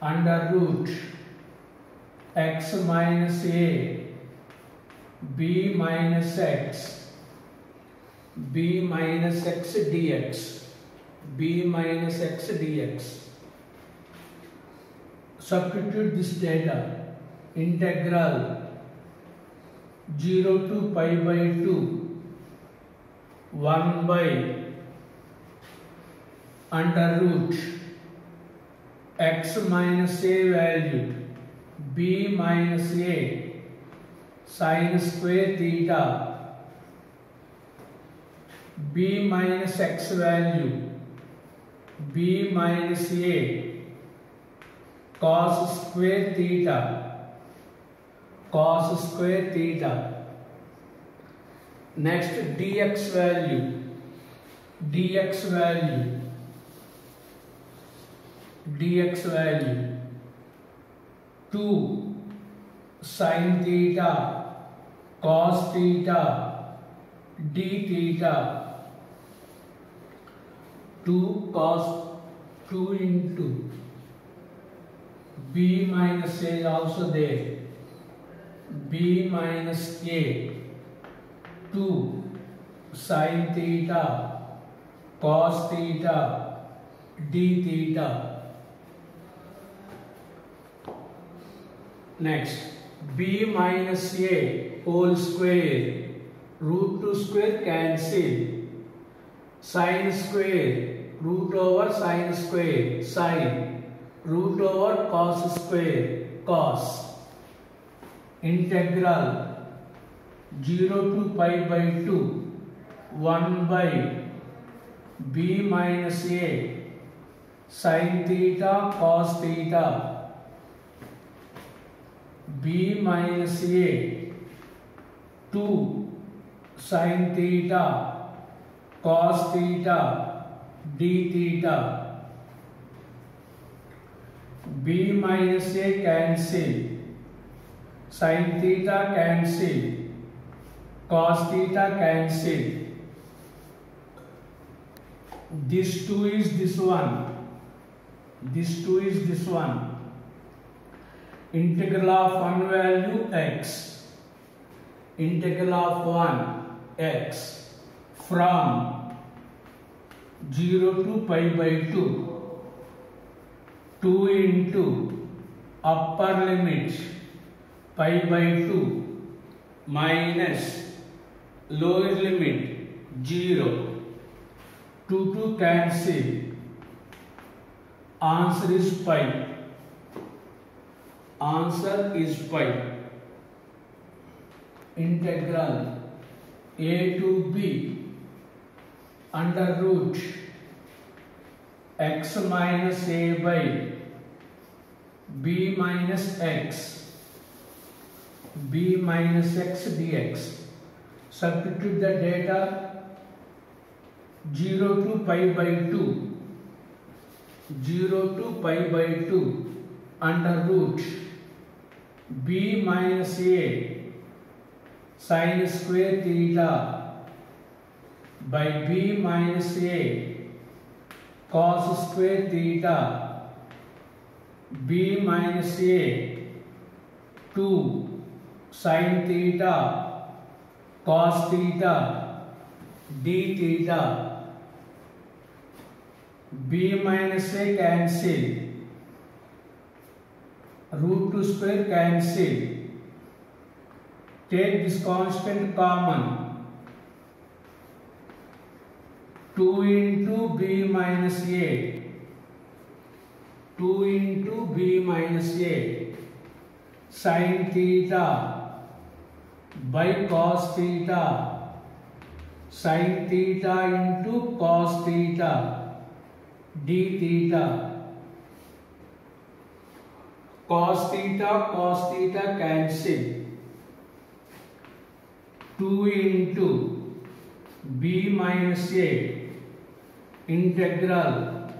under root x minus a b minus x dx. b minus x dx. Substitute this data. Integral 0 to pi by 2 1 by under root x minus a value b minus a sin square theta b minus x value b minus a cos square theta. Next dx value 2 sin theta cos theta d theta. 2 into b minus a is also there. b minus a 2 sin theta cos theta d theta. Next b minus a whole square, root 2 square cancel, sin square root over sin square, sin root over cos square, cos. Integral 0 to pi by 2 1 by b minus a sin theta cos theta b minus a 2 sin theta cos theta d theta. b minus a cancel, sin theta cancel, cos theta cancel. This 2 is this one. Integral of one value x. Integral of 1 x from 0 to pi by 2. 2 into upper limit pi by 2 minus lower limit 0. 2 cancel. Answer is pi. Integral a to b under root x minus a by b minus x dx. Substitute the data. 0 to pi by 2 under root b minus a sin square theta by b minus a cos square theta b minus a 2 sin theta cos theta d theta. b minus a cancel, root 2 square cancel. Take this constant common. 2 into b minus a. 2 into b minus a sin theta by cos theta. Sin theta into cos theta d theta. Cos theta cancel. 2 into b minus a integral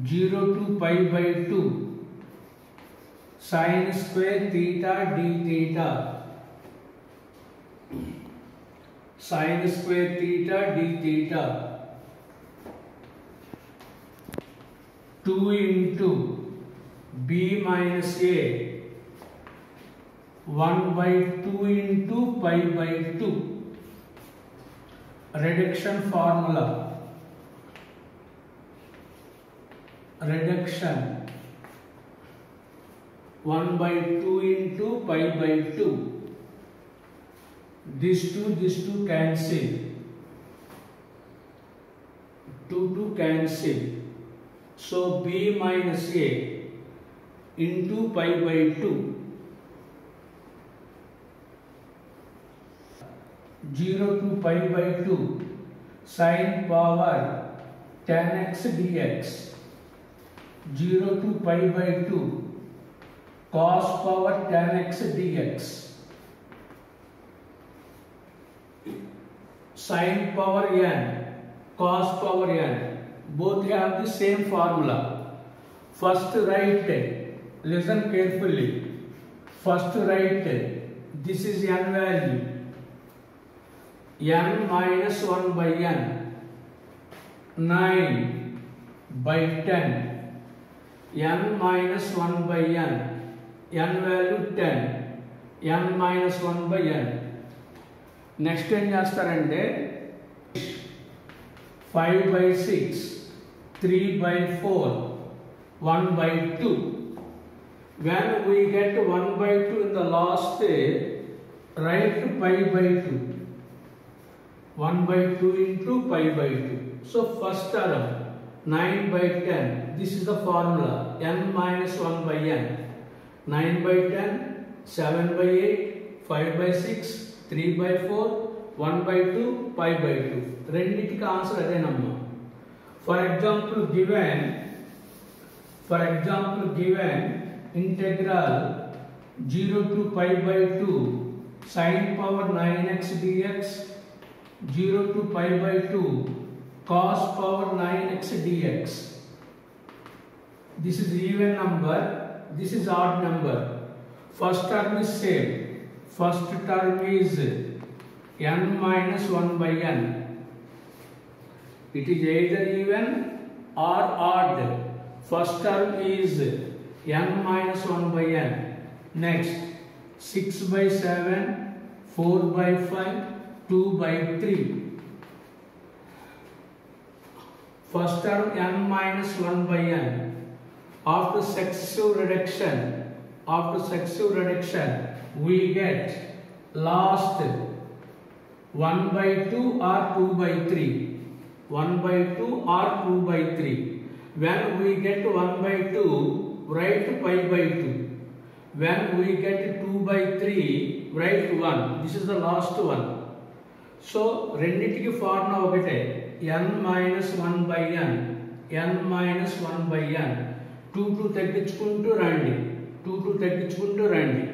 0 to pi by 2 sin square theta d theta. Sin square theta d theta. 2 into b minus a 1 by 2 into pi by 2. Reduction formula. Reduction 1 by 2 into pi by 2. These two cancel. 2 cancel. So b minus a into pi by 2. 0 to pi by 2 sin power tan x dx. 0 to pi by 2 cos power tan x dx. Sin power n, cos power n, both have the same formula. First write, listen carefully. First write, this is n value, n minus 1 by n, 9 by 10. n minus 1 by n, n value 10, n minus 1 by n. Next ఏం చేస్తారంటే 5 by 6, 3 by 4, 1 by 2. When we get 1 by 2 in the last, write pi by 2. 1 by 2 into pi by 2. So first term 9 by 10. This is the formula, n minus 1 by n. 9 by 10, 7 by 8, 5 by 6, 3 by 4, 1 by 2, pi by 2. రెండిటికి answer అదేనమ్మా. For example given integral 0 to pi by 2 sin power 9x dx, 0 to pi by 2 cos power 9x dx. This is even number, this is odd number. First term is same. First term is n minus 1 by n. It is either even or odd. First term is n minus 1 by n. Next 6 by 7, 4 by 5, 2 by 3. First term n minus 1 by n. After successive reduction, we get last 1 by 2 or 2 by 3. 1 by 2 or 2 by 3. When we get 1 by 2, write pi by 2. When we get 2 by 3, write 1. This is the last one. So, రెండిటికి formula ఒకటే, n minus 1 by n, n minus 1 by n. 2 తగ్గించుకుంటూ రండి.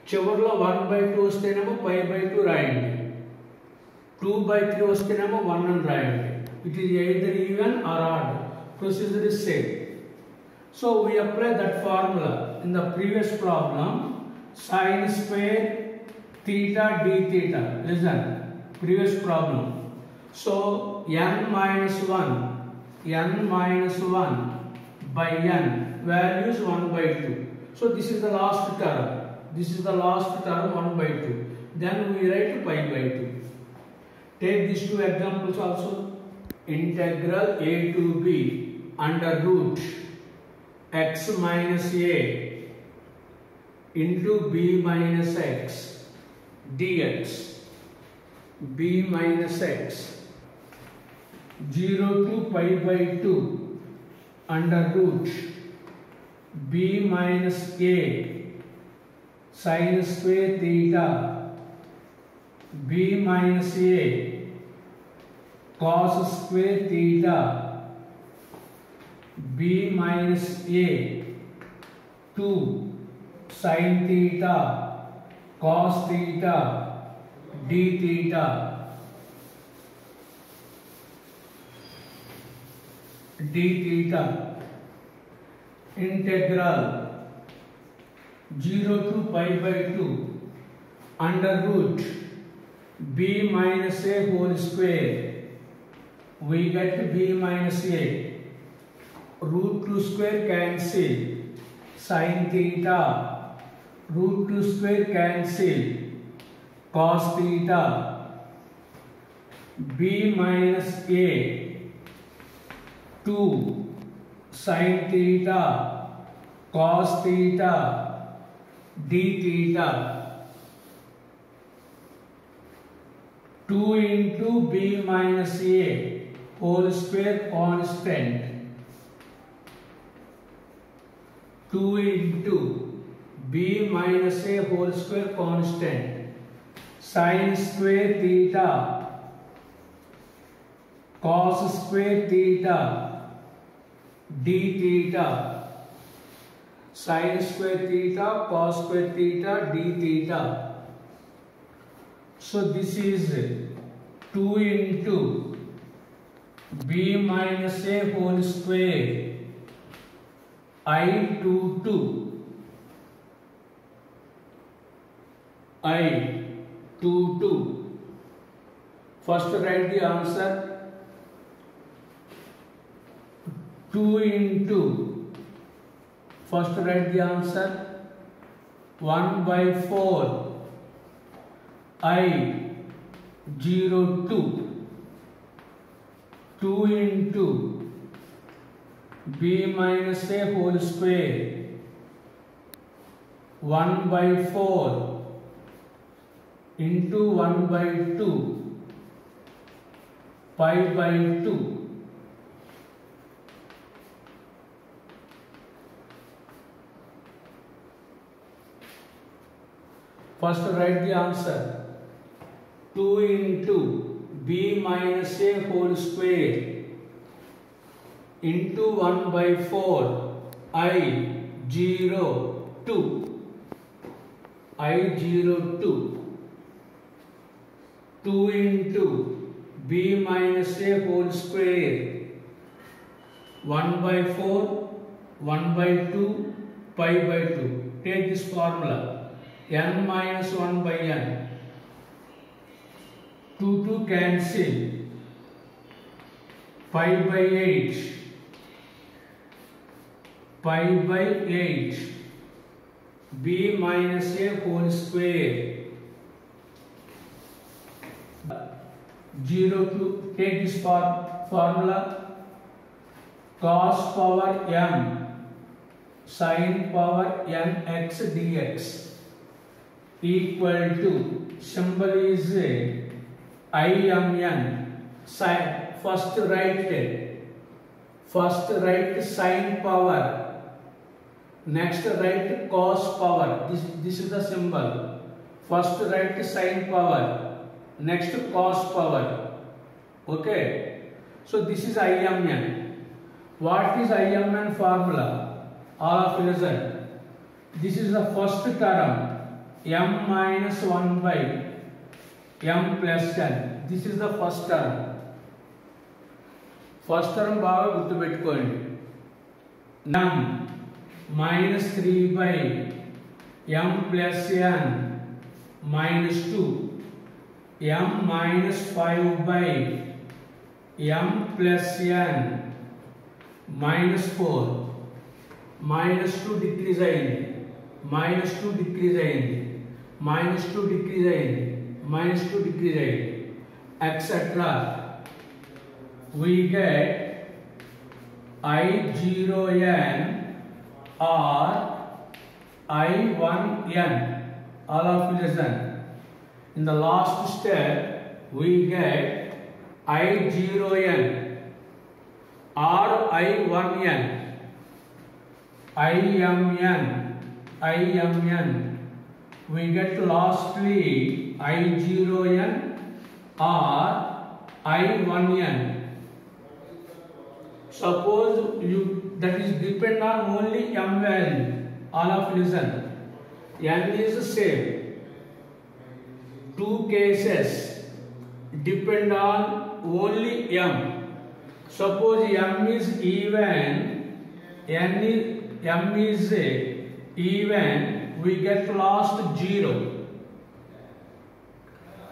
చివరిలో 1 by 2 వస్తేనేమో pi by 2 రాయండి. 2 by 3 వస్తేనేమో 1 అని రాయండి. It is either even or odd. Procedure is same. So we apply that formula in the previous problem. Sin square theta d theta. Listen, previous problem. So n minus 1 by n, values 1 by 2. So this is the last term. 1 by 2. Then we write pi by 2. Take these two examples also. Integral a to b under root x minus a into b minus x dx. b minus x 0 to pi by 2 under root b minus a sin square theta b minus a cos square theta b minus a 2 sin theta cos theta d theta integral 0 to pi by 2 under root b minus a whole square. We get b minus a. Root 2 square cancel. sin theta, root 2 square cancel, cos theta, b minus a 2 sin theta, cos theta, d theta, 2 into b minus a whole square constant, 2 into b minus a whole square constant, sin square theta, cos square theta, d theta, sin square theta, cos square theta, d theta. So this is 2 into b minus a whole square I22 First write the answer. 2 into, first write the answer, 1 by 4 I02, 2 into b minus a whole square, 1 by 4 into 1 by 2 pi by 2. First write the answer. 2 into b minus a whole square into 1 by 4 I02 2 into b minus a whole square 1 by 4 1 by 2 pi by 2. Take this formula, n minus 1 by n, 2 cancel, pi by 8, pi by 8, b minus a whole square, 0 to take this formula, cos power m sin power n x dx equal to, symbol is imn, sin, first write sin power, next write cos power. This is the symbol. First write sin power, next cos power. Okay, so this is imn. What is imn formula? All of you listen. This is the first term, m minus 1 by m plus n. This is the first term. First term బాగా గుర్తుపెట్టుకోండి. m minus 3 by m plus n minus 2, m minus 5 by m plus n minus 4, minus 2 decrease అయింది, minus 2 decrease అయింది, minus 2 decrease అయింది, minus 2 decrease అయింది, etc. We get I0n or I1n. All of you listen. In the last step, we get I0n or I1n, IMN. We get lastly I0n or I1n. Suppose you, that is depend on only m value. All of you listen. N is same. Two cases depend on only m. Suppose m is even, m is even, we get last 0.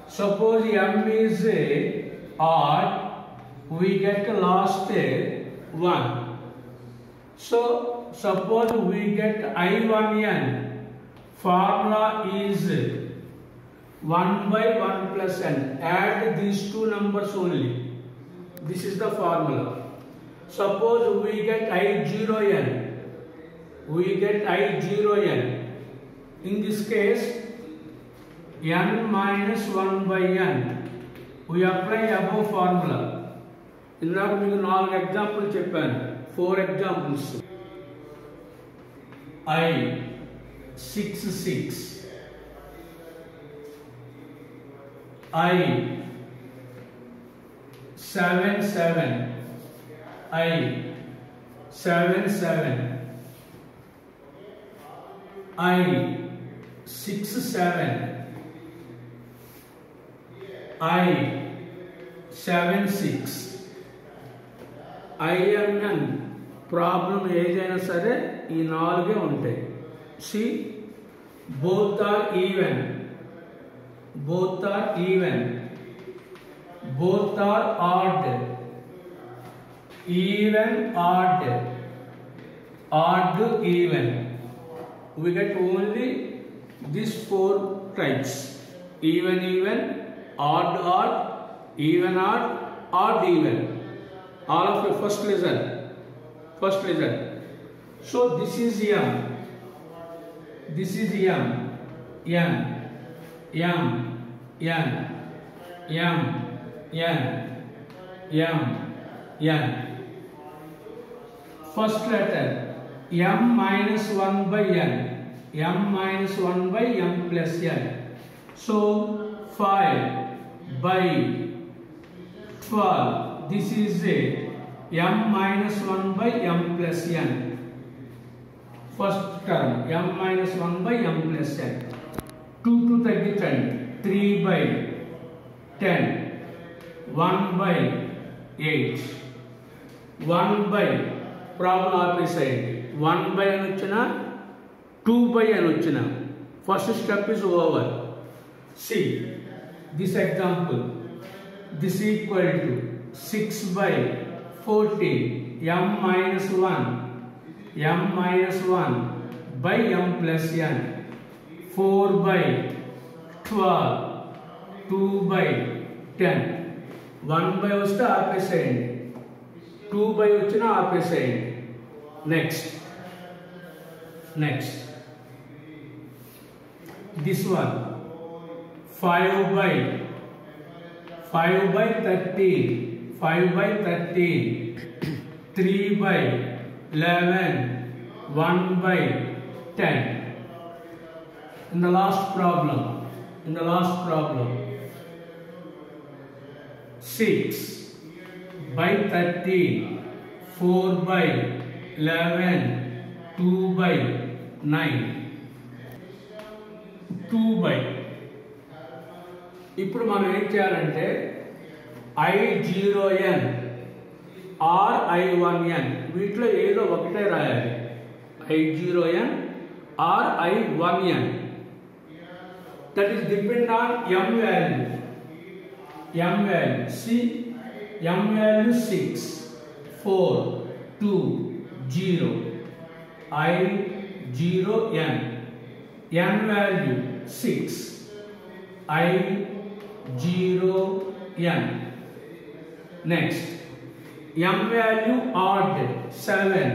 Suppose m is odd, we get last 1. So suppose we get I1n, formula is 1 by 1 plus n. Add these two numbers only. This is the formula. Suppose we get I0n. We get I0n. In this case, n minus 1 by n. We apply above formula. ఇందాక మీకు 4 example చెప్పాను, 4 examples. I66, I77, I77, I67, I76. IMN problem ఏదైనా సరే ఈ 4 ఉంటాయి. See, both are even, both are even, both are odd, even, odd, odd, even. We get only these 4 types: even, even, odd, odd, even, odd, odd, even. All of you first listen. First listen. So this is M. This is M. M. M. M. M. M. M. M. First letter M minus 1 by n. M minus 1 by m plus n. So 5 by 12. This is a m minus 1 by m plus n. First term m minus 1 by m plus n. 2 to 10, 3 by 10, 1 by 8, 1 by problem opposite. 1 by n ochina, 2 by n ochina. First step is over. See this example. This equal to 6 by 14, m minus 1, m minus 1 by m plus n. 4 by 12, 2 by 10. 1 by వస్తే ఆపేసేయండి, 2 by వచ్చినా ఆపేసేయండి. Next this one 5 by 13, 5 by 13, 3 by 11, 1 by 10. In the last problem, 6 by 13, 4 by 11, 2 by 9, 2 by. ఇప్పుడు మనం ఏం చేయాలంటే I0n or I1n వీటిలో ఏదో ఒకటే రాయాలి. I0n or I1n. That is depend on m value. M value. See, m value 6, 4, 2, 0. I0n. N value 6. I0n. Next, m value odd 7,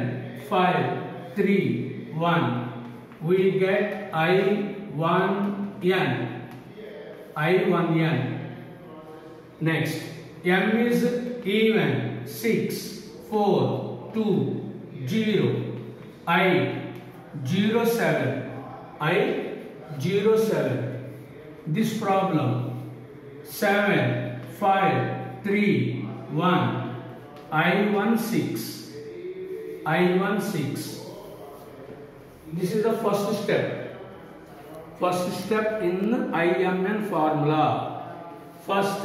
5, 3, 1. We get I1n. I1n. Next, m is even 6, 4, 2, 0. I07. I07. This problem 7, 5, 3, 1. I16. I16. This is the first step. First step in IMN formula. First,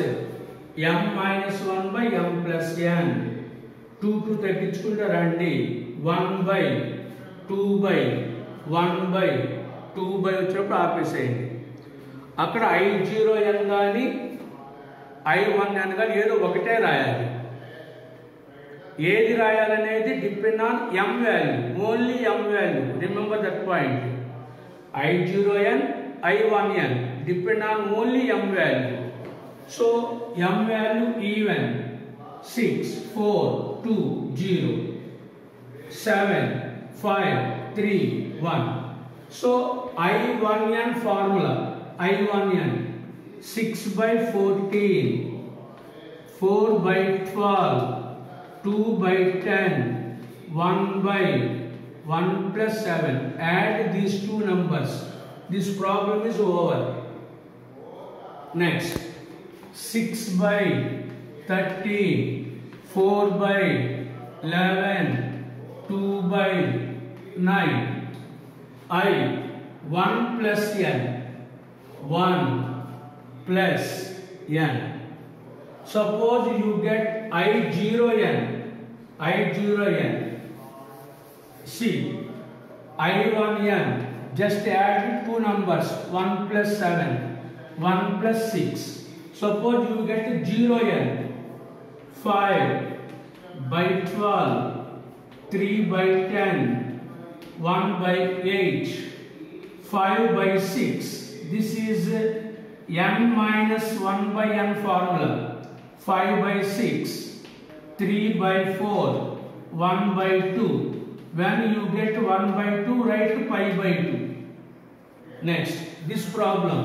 m minus 1 by m plus n. 2 to తగ్గించుకుంటే రండి. 1 by 2 by 1 by 2 by వచ్చినప్పుడు ఆపేసేయండి. అక్కడ I0n కానీ I1n కానీ ఏదో ఒకటే రాయాలి. ఏది రాయాలనేది depend on m value, only m value. Remember that point. I0n, I1n depend on only m value. So m value even 6, 4, 2, 0, 7, 5, 3, 1. So I1n formula, I1n 6 by 14, 4 by 12, 2 by 10, 1 by 1 plus 7. Add these two numbers. This problem is over. Next, 6 by 13, 4 by 11, 2 by 9. I 1 plus n, 1 plus n. Suppose you get I0n, I0n. See, I1n, just add two numbers, 1 plus 7, 1 plus 6. Suppose you get 0n, 5 by 12, 3 by 10, 1 by 8, 5 by 6. This is n minus 1 by n formula. 5 by 6, 3 by 4, 1 by 2. When you get 1 by 2, write pi by 2. Next, this problem.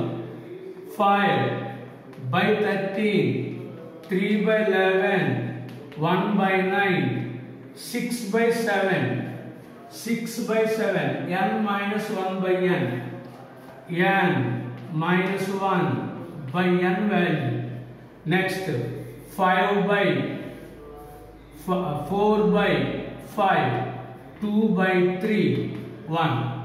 5 by 13, 3 by 11, 1 by 9, 6 by 7, 6 by 7, n minus 1 by n. N minus 1 by n value. Next, 5 by 4 by 5, 2 by 3, 1.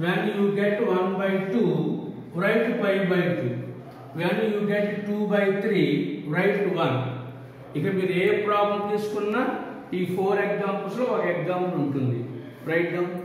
When you get 1 by 2, write pi by 2. When you get 2 by 3, write 1. ఇక మీరు ఏ problem తీసుకున్నా ఈ 4 ఎగ్జాంపుల్స్లో ఒక example ఉంటుంది. Right down.